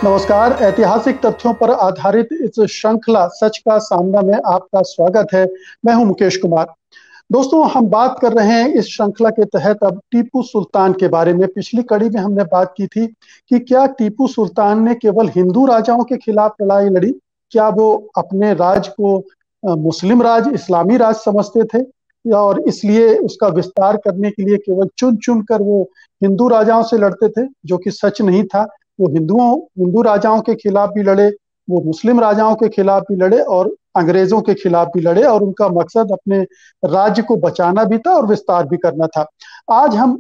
नमस्कार। ऐतिहासिक तथ्यों पर आधारित इस श्रृंखला सच का सामना में आपका स्वागत है। मैं हूं मुकेश कुमार। दोस्तों, हम बात कर रहे हैं इस श्रृंखला के तहत अब टीपू सुल्तान के बारे में। पिछली कड़ी में हमने बात की थी कि क्या टीपू सुल्तान ने केवल हिंदू राजाओं के खिलाफ लड़ाई लड़ी, क्या वो अपने राज को मुस्लिम राज, इस्लामी राज समझते थे, और इसलिए उसका विस्तार करने के लिए केवल चुन चुन कर वो हिंदू राजाओं से लड़ते थे, जो कि सच नहीं था। वो हिंदू राजाओं के खिलाफ भी लड़े, वो मुस्लिम राजाओं के खिलाफ भी लड़े और अंग्रेजों के खिलाफ भी लड़े, और उनका मकसद अपने राज्य को बचाना भी था और विस्तार भी करना था। आज हम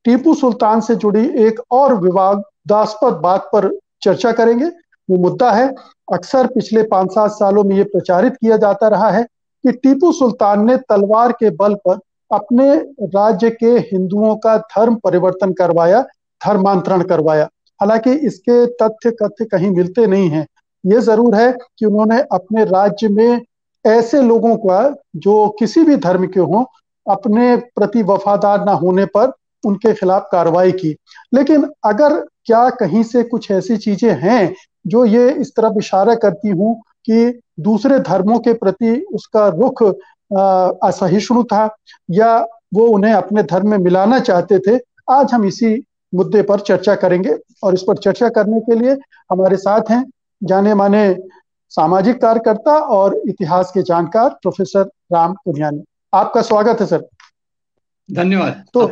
टीपू सुल्तान से जुड़ी एक और विवादास्पद बात पर चर्चा करेंगे। वो मुद्दा है, अक्सर पिछले 5-7 सालों में ये प्रचारित किया जाता रहा है कि टीपू सुल्तान ने तलवार के बल पर अपने राज्य के हिंदुओं का धर्म परिवर्तन करवाया, धर्मांतरण करवाया। हालांकि इसके तथ्य कथ्य कहीं मिलते नहीं हैं। ये जरूर है कि उन्होंने अपने राज्य में ऐसे लोगों का, जो किसी भी धर्म के हों, अपने प्रति वफादार ना होने पर उनके खिलाफ कार्रवाई की। लेकिन अगर क्या कहीं से कुछ ऐसी चीजें हैं जो ये इस तरफ इशारा करती हूं कि दूसरे धर्मों के प्रति उसका रुख असहिष्णु था, या वो उन्हें अपने धर्म में मिलाना चाहते थे, आज हम इसी मुद्दे पर चर्चा करेंगे। और इस पर चर्चा करने के लिए हमारे साथ हैं जाने माने सामाजिक कार्यकर्ता और इतिहास के जानकार प्रोफेसर राम पुनियानी। आपका स्वागत है सर। धन्यवाद। तो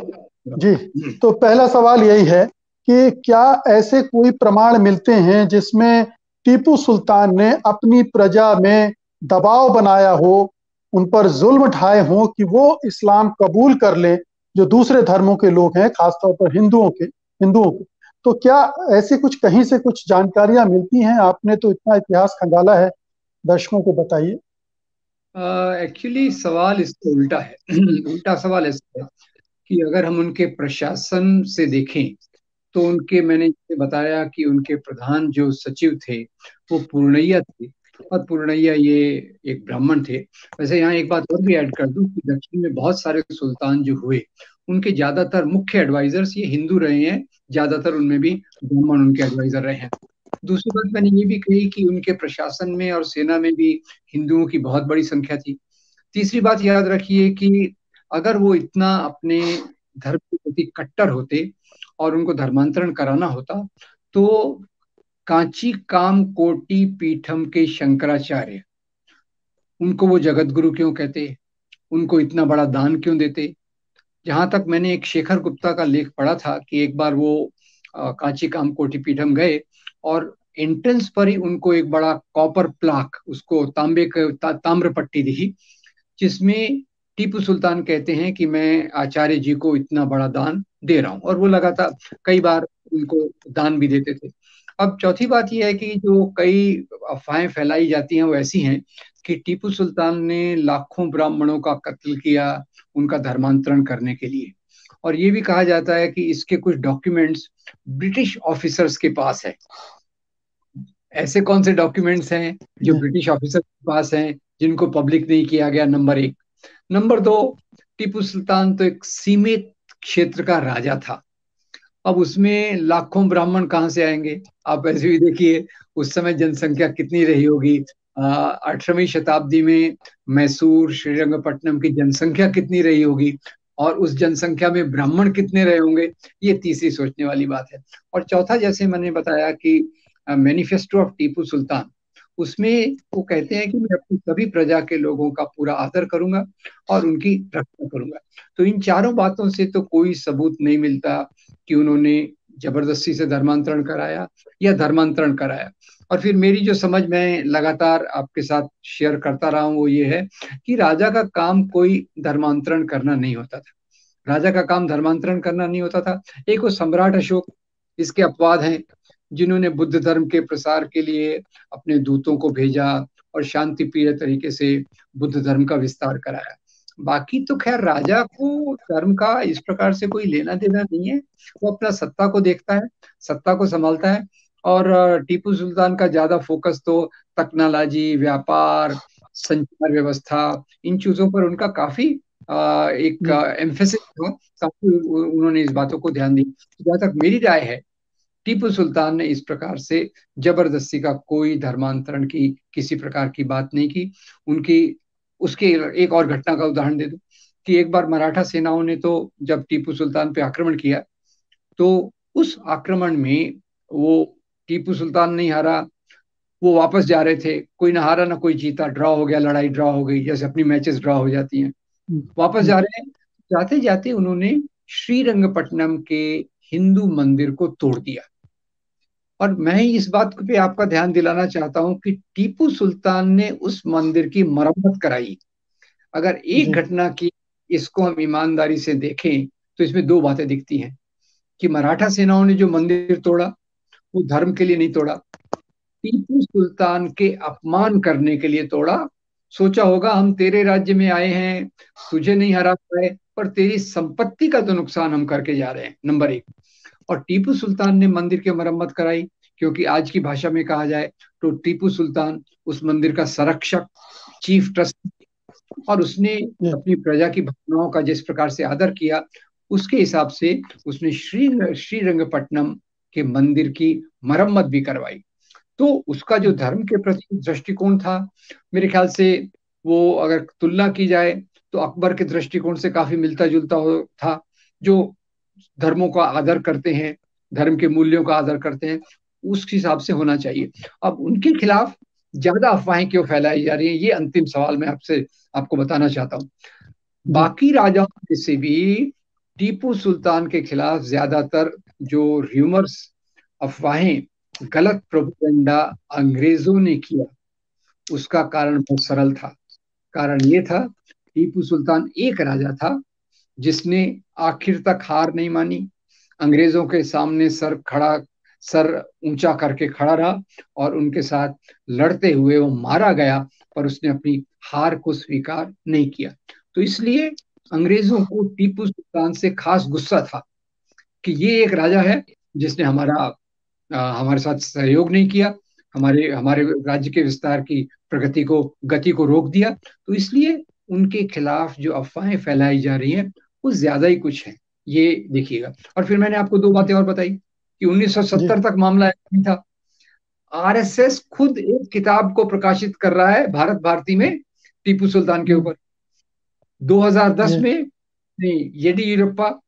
जी, तो पहला सवाल यही है कि क्या ऐसे कोई प्रमाण मिलते हैं जिसमें टीपू सुल्तान ने अपनी प्रजा में दबाव बनाया हो, उन पर जुल्म ढाए हो कि वो इस्लाम कबूल कर ले, जो दूसरे धर्मों के लोग हैं, खासतौर पर हिंदुओं के। तो क्या ऐसे कुछ कहीं से कुछ जानकारियां मिलती हैं? आपने तो इतना इतिहास खंगाला है, दर्शकों को बताइए। एक्चुअली सवाल इसका उल्टा है। उल्टा सवाल ऐसा है कि अगर हम उनके प्रशासन से देखें तो उनके, मैंने जैसे बताया कि उनके प्रधान जो सचिव थे वो पूर्णैया थे, और पूर्णैया ये एक ब्राह्मण थे। वैसे यहाँ एक बात और भी ऐड कर दूं कि दक्षिण में बहुत सारे सुल्तान जो हुए उनके ज्यादातर मुख्य एडवाइजर्स ये हिंदू रहे हैं, ज्यादातर उनमें भी ब्राह्मण उनके एडवाइजर रहे हैं। दूसरी बात मैंने ये भी कही कि उनके प्रशासन में और सेना में भी हिंदुओं की बहुत बड़ी संख्या थी। तीसरी बात याद रखिए कि अगर वो इतना अपने धर्म के प्रति कट्टर होते और उनको धर्मांतरण कराना होता तो कांची काम कोटि पीठम के शंकराचार्य, उनको वो जगत गुरु क्यों कहते, उनको इतना बड़ा दान क्यों देते। जहां तक मैंने एक शेखर गुप्ता का लेख पढ़ा था कि एक बार वो कांची काम कोटि पीठम गए और एंट्रेंस पर ही उनको एक बड़ा कॉपर प्लाक, उसको तांबे के ताम्र पट्टी दिखी, जिसमें टीपू सुल्तान कहते हैं कि मैं आचार्य जी को इतना बड़ा दान दे रहा हूं, और वो लगातार कई बार उनको दान भी देते थे। अब चौथी बात यह है कि जो कई अफवाहें फैलाई जाती हैं वो ऐसी हैं कि टीपू सुल्तान ने लाखों ब्राह्मणों का कत्ल किया उनका धर्मांतरण करने के लिए, और ये भी कहा जाता है कि इसके कुछ डॉक्यूमेंट्स ब्रिटिश ऑफिसर्स के पास है। ऐसे कौन से डॉक्यूमेंट्स हैं जो ब्रिटिश ऑफिसर्स के पास हैं जिनको पब्लिक नहीं किया गया? नंबर एक। नंबर दो, टीपू सुल्तान तो एक सीमित क्षेत्र का राजा था। अब उसमें लाखों ब्राह्मण कहाँ से आएंगे? आप ऐसे भी देखिए उस समय जनसंख्या कितनी रही होगी। 18वीं शताब्दी में मैसूर श्रीरंगपट्टनम की जनसंख्या कितनी रही होगी, और उस जनसंख्या में ब्राह्मण कितने रहे होंगे? ये तीसरी सोचने वाली बात है। और चौथा, जैसे मैंने बताया कि मैनिफेस्टो ऑफ टीपू सुल्तान, उसमें वो कहते हैं कि मैं अपनी सभी प्रजा के लोगों का पूरा आदर करूंगा और उनकी रक्षा करूंगा। तो इन चारों बातों से तो कोई सबूत नहीं मिलता कि उन्होंने जबरदस्ती से धर्मांतरण कराया या धर्मांतरण कराया। और फिर मेरी जो समझ मैं लगातार आपके साथ शेयर करता रहा हूं वो ये है कि राजा का काम कोई धर्मांतरण करना नहीं होता था। राजा का काम धर्मांतरण करना नहीं होता था। एक वो सम्राट अशोक, इसके अपवाद हैं, जिन्होंने बुद्ध धर्म के प्रसार के लिए अपने दूतों को भेजा और शांति प्रिय तरीके से बुद्ध धर्म का विस्तार कराया। बाकी तो खैर राजा को धर्म का इस प्रकार से कोई लेना देना नहीं है। वो अपना सत्ता को देखता है, सत्ता को संभालता है। और टीपू सुल्तान का ज्यादा फोकस तो टेक्नोलॉजी, व्यापार, संचार व्यवस्था, इन चीजों पर उनका काफी एक एम्फेसिस था। काफी उन्होंने इस बातों को ध्यान दी। जहाँ तक मेरी राय है, टीपू सुल्तान ने इस प्रकार से जबरदस्ती का कोई धर्मांतरण की किसी प्रकार की बात नहीं की। उनकी उसके एक और घटना का उदाहरण दे दूं कि एक बार मराठा सेनाओं ने तो जब टीपू सुल्तान पे आक्रमण किया, तो उस आक्रमण में वो टीपू सुल्तान नहीं हारा, वो वापस जा रहे थे, कोई ना हारा ना कोई जीता, ड्रॉ हो गया, लड़ाई ड्रॉ हो गई, जैसे अपनी मैचेस ड्रॉ हो जाती हैं। वापस जा रहे हैं, जाते जाते उन्होंने श्रीरंगपट्टनम के हिंदू मंदिर को तोड़ दिया। और मैं इस बात पे आपका ध्यान दिलाना चाहता हूं कि टीपू सुल्तान ने उस मंदिर की मरम्मत कराई। अगर एक जी घटना की इसको हम ईमानदारी से देखें तो इसमें दो बातें दिखती हैं कि मराठा सेनाओं ने जो मंदिर तोड़ा वो धर्म के लिए नहीं तोड़ा, टीपू सुल्तान के अपमान करने के लिए तोड़ा। सोचा होगा हम तेरे राज्य में आए हैं, तुझे नहीं हरा पाए, पर तेरी संपत्ति का तो नुकसान हम करके जा रहे हैं, नंबर एक। और टीपू सुल्तान ने मंदिर की मरम्मत कराई, क्योंकि आज की भाषा में कहा जाए तो टीपू सुल्तान उस मंदिर का संरक्षक, चीफ ट्रस्टी, और उसने जी अपनी प्रजा की भावनाओं का जिस प्रकार से आदर किया, उसके हिसाब से उसने श्रीरंगपट्टनम के मंदिर की मरम्मत भी करवाई। तो उसका जो धर्म के प्रति दृष्टिकोण था, मेरे ख्याल से वो अगर तुलना की जाए तो अकबर के दृष्टिकोण से काफी मिलता जुलता हो था, जो धर्मों का आदर करते हैं, धर्म के मूल्यों का आदर करते हैं, उस हिसाब से होना चाहिए। अब उनके खिलाफ ज्यादा अफवाहें क्यों फैलाई जा रही हैं, ये अंतिम सवाल मैं आपसे आपको बताना चाहता हूँ। जी बाकी राजाओं में से भी टीपू सुल्तान के खिलाफ ज्यादातर जो र्यूमर्स, अफवाहें, गलत प्रोपेगेंडा अंग्रेजों ने किया, उसका कारण बहुत सरल था। कारण ये था, टीपू सुल्तान एक राजा था जिसने आखिर तक हार नहीं मानी, अंग्रेजों के सामने सर ऊंचा करके खड़ा रहा, और उनके साथ लड़ते हुए वो मारा गया, पर उसने अपनी हार को स्वीकार नहीं किया। तो इसलिए अंग्रेजों को टीपू सुल्तान से खास गुस्सा था कि ये एक राजा है जिसने हमारे साथ सहयोग नहीं किया, हमारे हमारे राज्य के विस्तार की प्रगति को, गति को रोक दिया। तो इसलिए उनके खिलाफ जो अफवाहें फैलाई जा रही हैं वो ज्यादा ही कुछ है, ये देखिएगा। और फिर मैंने आपको दो जी बातें और बताई कि जी 1970 तक मामला ऐसा नहीं था। आरएसएस खुद एक किताब को प्रकाशित कर रहा है भारत भारती में टीपू सुल्तान के ऊपर। 2010 जी में नहीं, येडियुरप्पा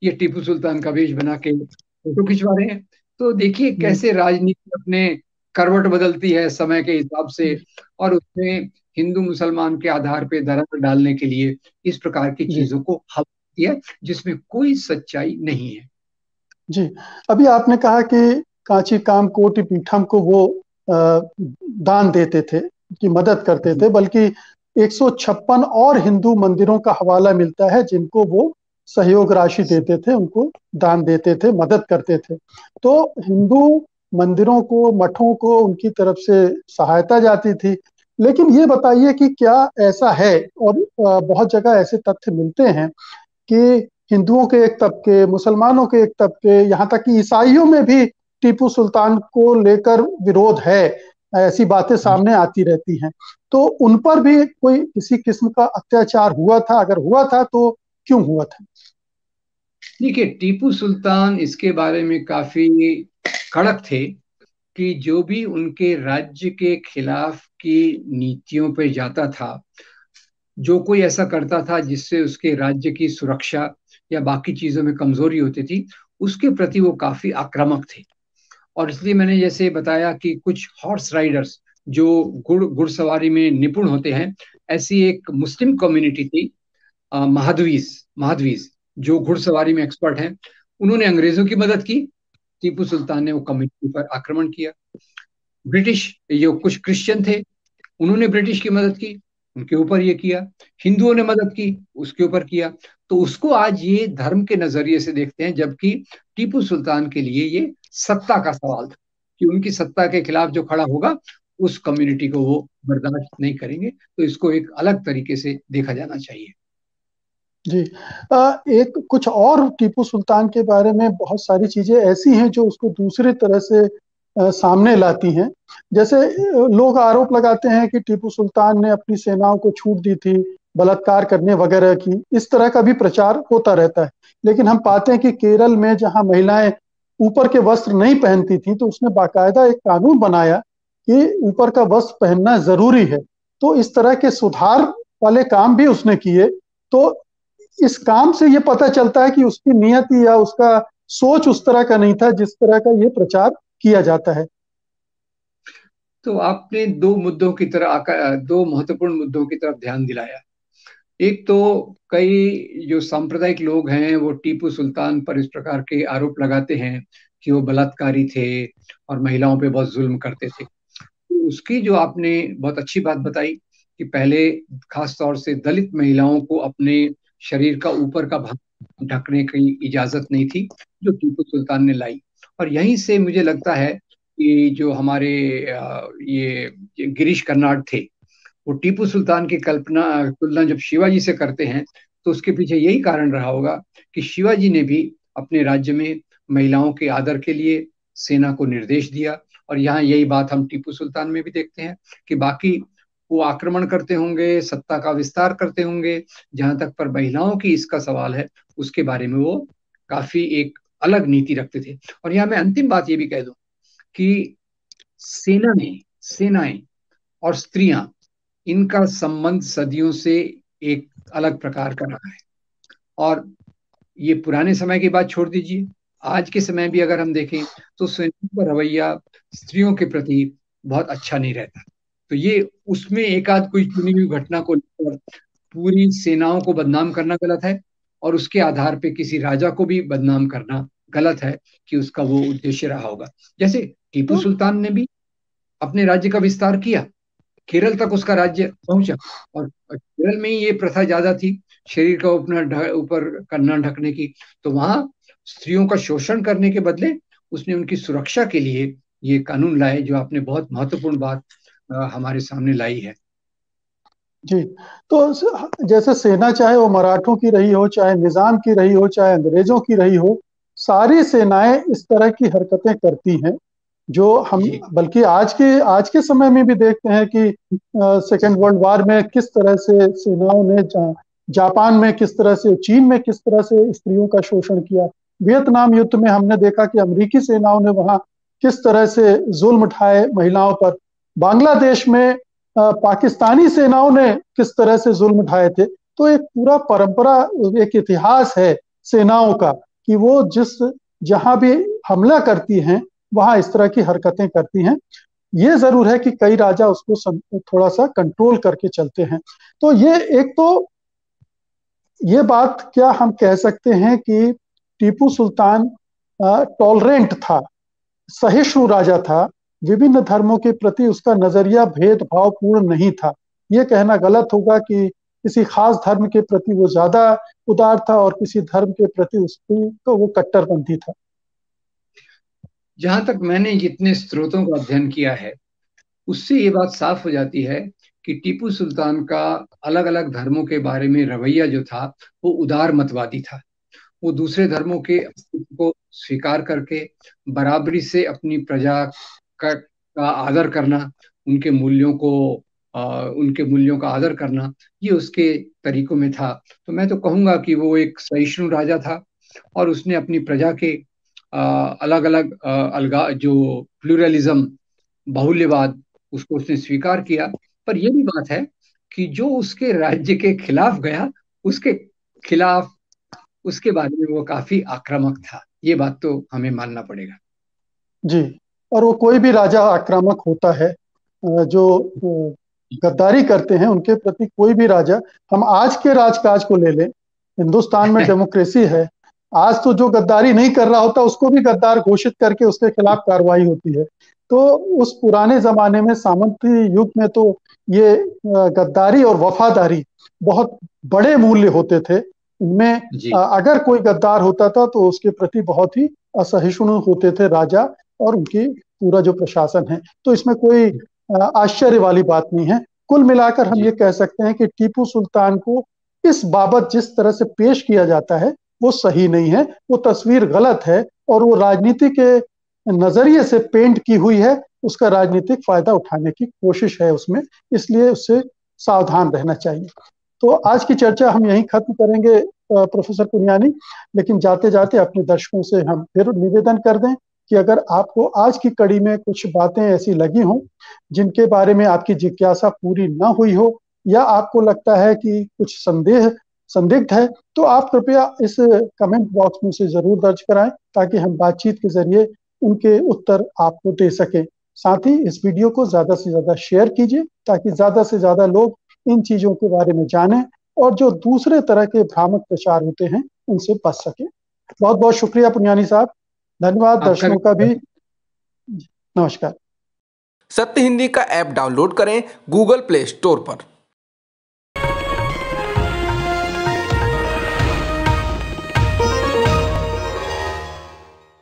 ये टीपू सुल्तान का वेश बना के फोटो खिंचवा रहे हैं। तो देखिए जी कैसे राजनीति अपने करवट बदलती है समय के हिसाब से, और उसमें हिंदू मुसलमान के आधार पे दरार डालने के लिए इस प्रकार की जी चीजों को हवा दिया है जिसमें कोई सच्चाई नहीं है। जी। अभी आपने कहा कि कांची काम कोटि पीठम को वो दान देते थे, कि मदद करते थे, बल्कि 156 और हिंदू मंदिरों का हवाला मिलता है जिनको वो सहयोग राशि देते थे, उनको दान देते थे, मदद करते थे। तो हिंदू मंदिरों को, मठों को उनकी तरफ से सहायता जाती थी। लेकिन ये बताइए कि क्या ऐसा है, और बहुत जगह ऐसे तथ्य मिलते हैं कि हिंदुओं के एक तबके, मुसलमानों के एक तबके, यहाँ तक कि ईसाइयों में भी टीपू सुल्तान को लेकर विरोध है, ऐसी बातें सामने आती रहती हैं। तो उन पर भी कोई किसी किस्म का अत्याचार हुआ था? अगर हुआ था तो क्यों हुआ था? देखिए टीपू सुल्तान इसके बारे में काफी कड़क थे कि जो भी उनके राज्य के खिलाफ की नीतियों पे जाता था, जो कोई ऐसा करता था जिससे उसके राज्य की सुरक्षा या बाकी चीजों में कमजोरी होती थी, उसके प्रति वो काफी आक्रामक थे। और इसलिए मैंने जैसे बताया कि कुछ हॉर्स राइडर्स जो घुड़सवारी में निपुण होते हैं, ऐसी एक मुस्लिम कम्युनिटी थी, महादवीज महादवीज जो घुड़सवारी में एक्सपर्ट हैं, उन्होंने अंग्रेजों की मदद की। टीपू सुल्तान ने वो कम्युनिटी पर आक्रमण किया। ब्रिटिश, ये कुछ क्रिश्चियन थे, उन्होंने ब्रिटिश की मदद की, उनके ऊपर ये किया। हिंदुओं ने मदद की, उसके ऊपर किया। तो उसको आज ये धर्म के नजरिए से देखते हैं, जबकि टीपू सुल्तान के लिए ये सत्ता का सवाल था कि उनकी सत्ता के खिलाफ जो खड़ा होगा उस कम्युनिटी को वो बर्दाश्त नहीं करेंगे। तो इसको एक अलग तरीके से देखा जाना चाहिए। जी। एक कुछ और टीपू सुल्तान के बारे में बहुत सारी चीजें ऐसी हैं जो उसको दूसरे तरह से सामने लाती हैं। जैसे लोग आरोप लगाते हैं कि टीपू सुल्तान ने अपनी सेनाओं को छूट दी थी बलात्कार करने वगैरह की, इस तरह का भी प्रचार होता रहता है। लेकिन हम पाते हैं कि केरल में जहां महिलाएं ऊपर के वस्त्र नहीं पहनती थी, तो उसने बाकायदा एक कानून बनाया कि ऊपर का वस्त्र पहनना जरूरी है। तो इस तरह के सुधार वाले काम भी उसने किए। तो इस काम से ये पता चलता है कि उसकी नियति या उसका सोच उस तरह का नहीं था जिस तरह का ये प्रचार किया जाता है। तो आपने दो मुद्दों की तरफ दो महत्वपूर्ण मुद्दों की तरफ ध्यान दिलाया। एक तो कई जो सांप्रदायिक लोग हैं वो टीपू सुल्तान पर इस प्रकार के आरोप लगाते हैं कि वो बलात्कारी थे और महिलाओं पे बहुत जुल्म करते थे। तो उसकी जो आपने बहुत अच्छी बात बताई कि पहले खास तौर से दलित महिलाओं को अपने शरीर का ऊपर का भाग ढकने की इजाजत नहीं थी, जो टीपू सुल्तान ने लाई। और यहीं से मुझे लगता है कि जो हमारे ये गिरीश कर्नाड थे, वो टीपू सुल्तान की कल्पना तुलना जब शिवाजी से करते हैं, तो उसके पीछे यही कारण रहा होगा कि शिवाजी ने भी अपने राज्य में महिलाओं के आदर के लिए सेना को निर्देश दिया। और यहाँ यही बात हम टीपू सुल्तान में भी देखते हैं कि बाकी वो आक्रमण करते होंगे, सत्ता का विस्तार करते होंगे, जहां तक पर महिलाओं की इसका सवाल है उसके बारे में वो काफी एक अलग नीति रखते थे। और यहाँ मैं अंतिम बात ये भी कह दूं कि सेनाएं और स्त्रियां, इनका संबंध सदियों से एक अलग प्रकार का रहा है। और ये पुराने समय की बात छोड़ दीजिए, आज के समय भी अगर हम देखें तो सैनिकों का रवैया स्त्रियों के प्रति बहुत अच्छा नहीं रहता। तो ये उसमें एक आध कोई चुनी हुई घटना को लेकर पूरी सेनाओं को बदनाम करना गलत है, और उसके आधार पे किसी राजा को भी बदनाम करना गलत है कि उसका वो उद्देश्य रहा होगा। जैसे टीपू तो सुल्तान ने भी अपने राज्य का विस्तार किया, केरल तक उसका राज्य पहुंचा, और केरल में ही ये प्रथा ज्यादा थी शरीर का ऊपर करना ढकने की। तो वहां स्त्रियों का शोषण करने के बदले उसने उनकी सुरक्षा के लिए ये कानून लाए, जो आपने बहुत महत्वपूर्ण बात हमारे सामने लाई है। जी, तो जैसे सेना चाहे वो मराठों की रही हो, चाहे निजाम की रही हो, चाहे अंग्रेजों की रही हो, सारी सेनाएं इस तरह की हरकतें करती हैं। जो हम जी बल्कि आज के समय में भी देखते हैं कि सेकेंड वर्ल्ड वार में किस तरह से सेनाओं ने जापान में किस तरह से, चीन में किस तरह से स्त्रियों का शोषण किया। वियतनाम युद्ध में हमने देखा कि अमेरिकी सेनाओं ने वहां किस तरह से जुल्म उठाए महिलाओं पर। बांग्लादेश में पाकिस्तानी सेनाओं ने किस तरह से जुल्म उठाए थे। तो एक पूरा परंपरा, एक इतिहास है सेनाओं का कि वो जहां भी हमला करती हैं वहां इस तरह की हरकतें करती हैं। ये जरूर है कि कई राजा उसको थोड़ा सा कंट्रोल करके चलते हैं। तो ये एक तो ये बात क्या हम कह सकते हैं कि टीपू सुल्तान टॉलरेंट था, सहिष्णु राजा था, विभिन्न धर्मों के प्रति उसका नजरिया भेदभाव पूर्ण नहीं था। यह कहना गलत होगा कि किसी खास धर्म के प्रति वो ज्यादा उदार था और किसी धर्म के प्रति उसकी तो वो कट्टरपंथी था। जहां तक मैंने जितने स्रोतों का अध्ययन किया है, उससे ये बात साफ हो जाती है कि टीपू सुल्तान का अलग अलग धर्मों के बारे में रवैया जो था वो उदार मतवादी था। वो दूसरे धर्मों के अस्तित्व को स्वीकार करके बराबरी से अपनी प्रजा का आदर करना, उनके मूल्यों को उनके मूल्यों का आदर करना, ये उसके तरीकों में था। तो मैं तो कहूंगा कि वो एक सहिष्णु राजा था, और उसने अपनी प्रजा के अलग अलग अलगा जो प्लूरलिज्म, बाहुल्यवाद, उसको उसने स्वीकार किया। पर यह भी बात है कि जो उसके राज्य के खिलाफ गया, उसके खिलाफ उसके बारे में वो काफी आक्रामक था। ये बात तो हमें मानना पड़ेगा। जी, और वो कोई भी राजा आक्रामक होता है, जो गद्दारी करते हैं उनके प्रति कोई भी राजा। हम आज के राजकाज को ले लें, हिंदुस्तान में डेमोक्रेसी है। आज तो जो गद्दारी नहीं कर रहा होता उसको भी गद्दार घोषित करके उसके खिलाफ कार्रवाई होती है। तो उस पुराने जमाने में, सामंती युग में तो ये गद्दारी और वफादारी बहुत बड़े मूल्य होते थे। इनमें जी अगर कोई गद्दार होता था तो उसके प्रति बहुत ही असहिष्णु होते थे राजा और उनकी पूरा जो प्रशासन है। तो इसमें कोई आश्चर्य वाली बात नहीं है। कुल मिलाकर हम जी ये कह सकते हैं कि टीपू सुल्तान को इस बाबत जिस तरह से पेश किया जाता है वो सही नहीं है, वो तस्वीर गलत है और वो राजनीति के नजरिए से पेंट की हुई है। उसका राजनीतिक फायदा उठाने की कोशिश है उसमें, इसलिए उससे सावधान रहना चाहिए। तो आज की चर्चा हम यहीं खत्म करेंगे। प्रोफेसर पुनियानी, लेकिन जाते जाते अपने दर्शकों से हम फिर निवेदन कर दें कि अगर आपको आज की कड़ी में कुछ बातें ऐसी लगी हों जिनके बारे में आपकी जिज्ञासा पूरी ना हुई हो, या आपको लगता है कि कुछ संदिग्ध है, तो आप कृपया इस कमेंट बॉक्स में से जरूर दर्ज कराएं, ताकि हम बातचीत के जरिए उनके उत्तर आपको दे सकें। साथ ही इस वीडियो को ज्यादा से ज्यादा शेयर कीजिए, ताकि ज्यादा से ज्यादा लोग इन चीजों के बारे में जानें और जो दूसरे तरह के भ्रामक प्रचार होते हैं उनसे बच सके। बहुत बहुत शुक्रिया पुनियानी साहब, धन्यवाद। आपका दर्शकों का भी भी नमस्कार। सत्य हिंदी का ऐप डाउनलोड करें गूगल प्ले स्टोर पर।